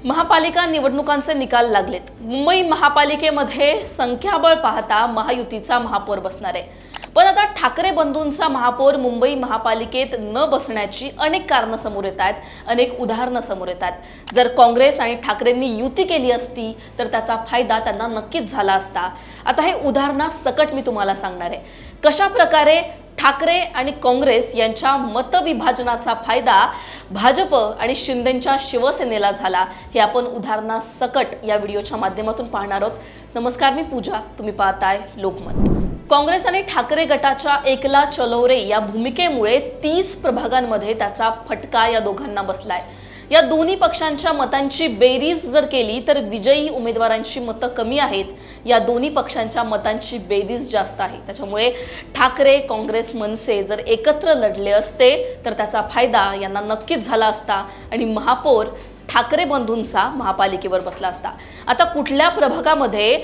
महापालिका निवडणुकांचे निकाल लागलेत। मुंबई महापालिकेमध्ये संख्याबळ पाहता महायुतीचा महापौर बसणार आहे। पण आता ठाकरे बंधूंचा महापौर मुंबई महापालिकेत न बसण्याची अनेक कारणं समोर येत आहेत, अनेक उदाहरणं समोर येतात। जर काँग्रेस आणि ठाकरेंनी युती केली असती तर त्याचा फायदा त्यांना नक्कीच झाला असता। आता हे उदाहरणासकट मी तुम्हाला सांगणार आहे, कशा प्रकारे ठाकरे आणि काँग्रेस यांच्या मतविभाजनाचा फायदा भाजप आणि शिंदेंच्या शिवसेनेला झाला, हे आपण उदाहरणासकट या व्हिडिओच्या माध्यमातून पाहणार आहोत। नमस्कार, मी पूजा, तुम्ही पाहताय लोकमत। काँग्रेस आणि ठाकरे गटाच्या एकला चलो रे या भूमिकेमुळे 30 प्रभागांमध्ये त्याचा फटका या दोघांना बसलाय। या दोन्ही पक्षांच्या मतांची बेरीज जर केली तर विजयी उमेदवारांची मतं कमी आहेत, या दोन्ही पक्षांच्या मतांची बेरीज जास्त आहे। त्याच्यामुळे ठाकरे, काँग्रेस, मनसे जर एकत्र लढले असते तर त्याचा फायदा यांना नक्कीच झाला असता आणि महापौर ठाकरे बंधूंचा महापालिकेवर बसला असता। आता कुठल्या प्रभागामध्ये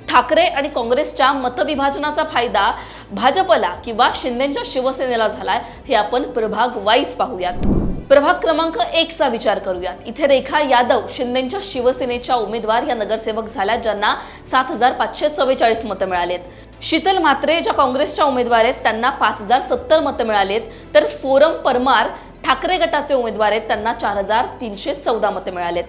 ठाकरे आणि काँग्रेसच्या मतविभाजनाचा फायदा भाजपला किंवा शिंदेंच्या शिवसेनेला झालाय, हे आपण प्रभाग वाईज पाहूयात। प्रभाग क्रमांक 1 चा विचार करूयात। इथे रेखा यादव शिंदेंच्या शिवसेनेच्या उमेदवार या नगरसेवक झाल्या, ज्यांना 7544 मतं मिळालेत। शीतल म्हात्रे ज्या काँग्रेसच्या उमेदवार आहेत त्यांना 5070 मतं मिळालेत, तर फोरम परमार ठाकरे गटाचे उमेदवार आहेत त्यांना 4314 मतं मिळालेत।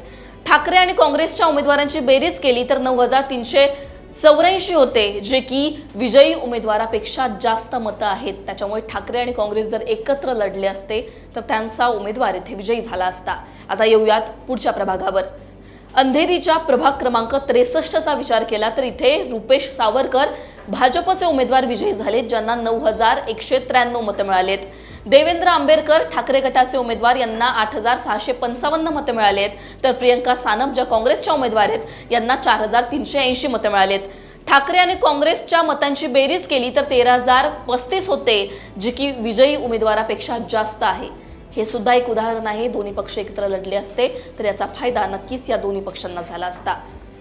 ठाकरे आणि काँग्रेसच्या उमेदवारांची बेरीज केली तर 9384 होते, जे की विजयी उमेदवारापेक्षा जास्त मतं आहेत। त्याच्यामुळे ठाकरे आणि काँग्रेस जर एकत्र लढले असते तर त्यांचा उमेदवार इथे विजयी झाला असता। आता येऊयात पुढच्या प्रभागावर। अंधेरीच्या प्रभाग क्रमांक 63 चा विचार केला तर इथे रुपेश सावरकर भाजपचे उमेदवार विजयी झाले, ज्यांना 9193 मतं मिळालेत। देवेंद्र आंबेडकर ठाकरे गटाचे उमेदवार यांना 8655 मतं मिळालेत, तर प्रियंका सानप ज्या काँग्रेसच्या उमेदवार आहेत यांना 4380 मतं मिळालेत। ठाकरे आणि काँग्रेसच्या मतांची बेरीज केली तर 13035 होते, जे की विजयी उमेदवारापेक्षा जास्त आहे। हे सुद्धा एक उदाहरण आहे, दोन्ही पक्ष एकत्र लढले असते तर याचा फायदा नक्कीच या दोन्ही पक्षांना झाला असता।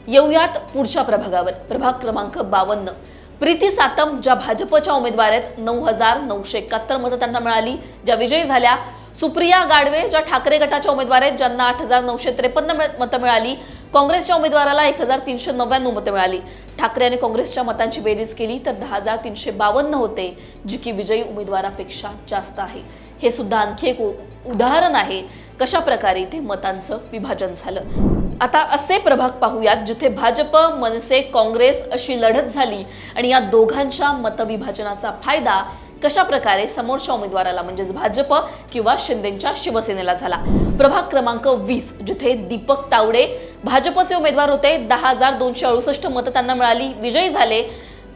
येऊयात पुढच्या प्रभागावर। प्रभाग क्रमांक 52। प्रीती सातम ज्या भाजपच्या उमेदवार आहेत 9971 मतं त्यांना मिळाली, ज्या विजयी झाल्या। सुप्रिया गाडवे ज्या ठाकरे गटाच्या उमेदवार आहेत ज्यांना 8953 मतं मिळाली। काँग्रेसच्या उमेदवाराला 1399 मतं मिळाली। ठाकरे आणि काँग्रेसच्या मतांची बेरीज केली तर 10352 होते, जी की विजयी उमेदवारापेक्षा जास्त आहे। हे सुद्धा आणखी एक उदाहरण आहे कशा प्रकारे इथे मतांचं विभाजन झालं। आता असे प्रभाग पाहूयात जिथे भाजप, मनसे, काँग्रेस अशी लढत झाली आणि या दोघांच्या मतविभाजनाचा फायदा कशा प्रकारे समोरच्या उमेदवाराला म्हणजेच भाजप किंवा शिंदेंच्या शिवसेनेला झाला। प्रभाग क्रमांक 20 जिथे दीपक तावडे भाजपचे उमेदवार होते, 10268 मतं त्यांना मिळाली, विजयी झाले।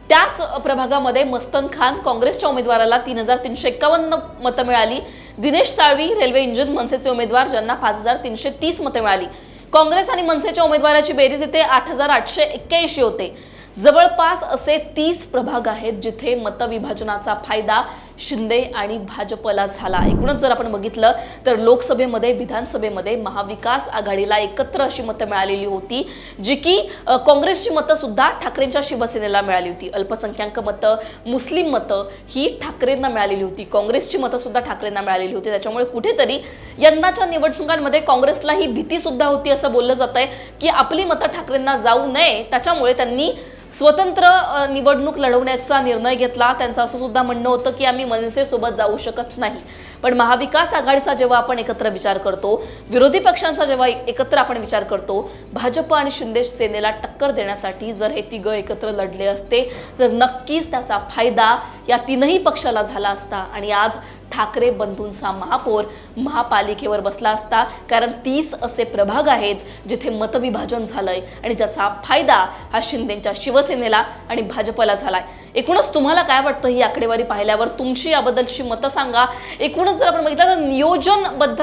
त्याच प्रभागामध्ये मस्तन खान काँग्रेसच्या उमेदवाराला 3351 मतं मिळाली। दिनेश साळवी रेल्वे इंजिन मनसेचे उमेदवार ज्यांना 5330 मतं मिळाली। काँग्रेस आणि मनसेच्या उमेदवाराची बेरीज इथे 8881 होते। जवळपास असे 30 प्रभाग आहेत जिथे मतविभाजनाचा फायदा शिंदे आणि भाजपला झाला। एकूणच जर आपण बघितलं तर लोकसभेमध्ये, विधानसभेमध्ये महाविकास आघाडीला एकत्र अशी मतं मिळालेली होती, जी की काँग्रेसची मतं सुद्धा ठाकरेंच्या शिवसेनेला मिळाली होती। अल्पसंख्याक मतं, मुस्लिम मतं ही ठाकरेंना मिळालेली होती, काँग्रेसची मतं सुद्धा ठाकरेंना मिळालेली होती। त्याच्यामुळे कुठेतरी यंदाच्या निवडणुकांमध्ये काँग्रेसला ही भीती सुद्धा होती असं बोललं जातंय की आपली मतं ठाकरेंना जाऊ नये, त्याच्यामुळे त्यांनी स्वतंत्र निवडणूक लढवण्याचा निर्णय घेतला। त्यांचं असं सुद्धा म्हणणं होतं की आम्ही मनसे सोबत जाऊ शकत नाही। पण महाविकास आघाडीचा जेव्हा आपण एकत्र विचार करतो, विरोधी पक्षांचा जेव्हा एकत्र आपण विचार करतो, भाजप आणि शिंदे सेनेला टक्कर देण्यासाठी जर हे तिघं एकत्र लढले असते तर नक्कीच त्याचा फायदा या तीनही पक्षाला झाला असता आणि आज ठाकरे बंधूंचा महापौर महापालिकेवर बसला असता। कारण 30 असे प्रभाग आहेत जिथे मतविभाजन झालंय आणि ज्याचा फायदा हा शिंदेंच्या शिवसेनेला आणि भाजपला झालाय। एकूणच तुम्हाला काय वाटतं ही आकडेवारी पाहिल्यावर? तुमची याबद्दलची मतं सांगा। एकूणच जर आपण बघितलं तर नियोजनबद्ध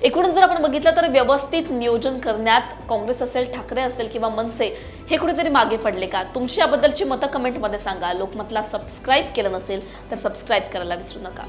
एकूणच जर आपण बघितलं तर व्यवस्थित नियोजन करण्यात काँग्रेस असेल, ठाकरे असतील किंवा मनसे हे कुठेतरी मागे पडले का? तुमची याबद्दलची मतं कमेंटमध्ये सांगा। लोकमतला सबस्क्राईब केलं नसेल तर सबस्क्राईब करायला विसरू नका।